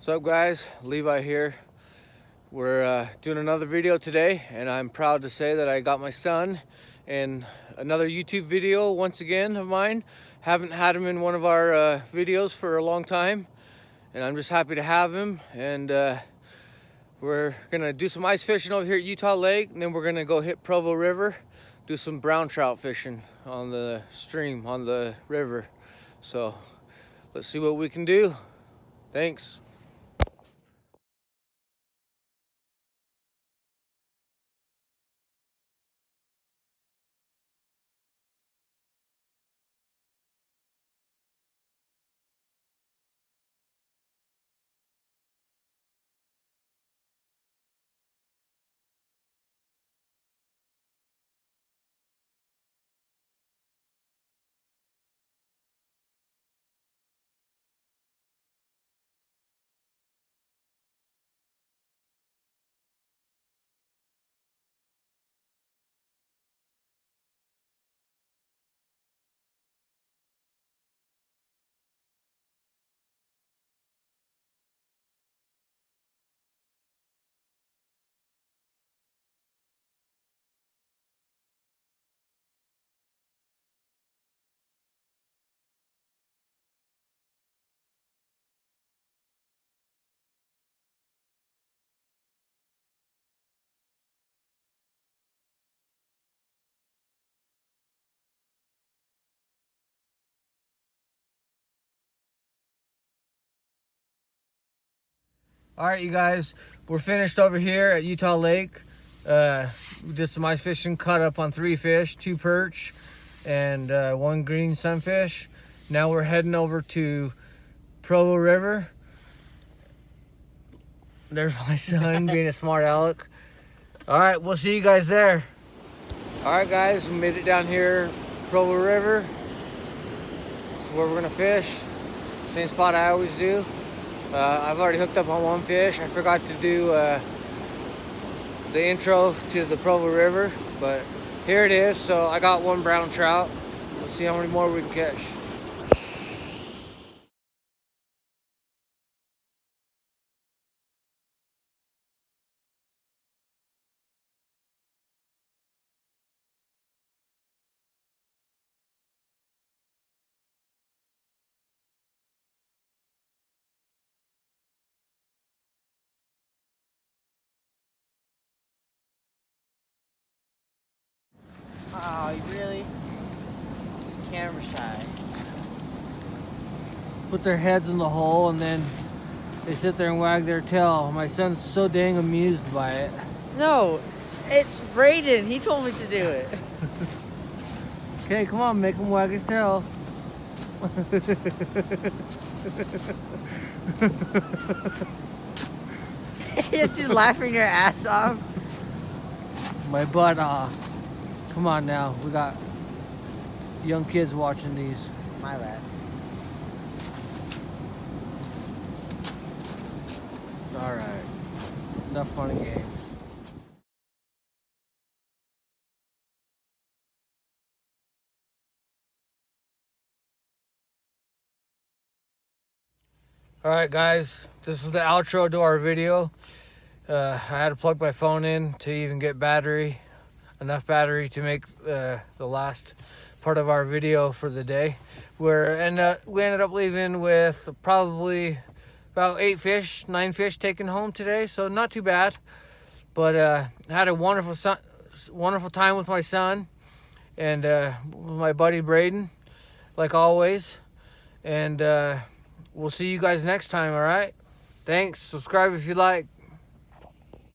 What's up, guys? Levi here. We're doing another video today, and I'm proud to say that I got my son in another YouTube video once again of mine. Haven't had him in one of our videos for a long time, and I'm just happy to have him. And we're gonna do some ice fishing over here at Utah Lake, and then we're gonna go hit Provo River, do some brown trout fishing on the stream, on the river. So let's see what we can do. Thanks. All right, you guys, we're finished over here at Utah Lake. We did some ice fishing, caught up on 3 fish, 2 perch, and 1 green sunfish. Now we're heading over to Provo River. There's my son being a smart aleck. All right, we'll see you guys there. All right, guys, we made it down here, Provo River. This is where we're gonna fish. Same spot I always do. I've already hooked up on 1 fish. I forgot to do the intro to the Provo River, but here it is. So I got 1 brown trout. Let's see how many more we can catch. Oh, you really? He's camera shy. Put their heads in the hole and then they sit there and wag their tail. My son's so dang amused by it. No, it's Braden. He told me to do it. Okay, come on, make him wag his tail. Just you laughing your ass off. My butt off. Come on now, we got young kids watching these. My bad. All right, enough fun and games. All right, guys, this is the outro to our video. I had to plug my phone in to even get enough battery to make the last part of our video for the day. We ended up leaving with probably about 9 fish taken home today, so not too bad. But had a wonderful time with my son and with my buddy Braden, like always. And we'll see you guys next time, all right? Thanks. Subscribe if you like.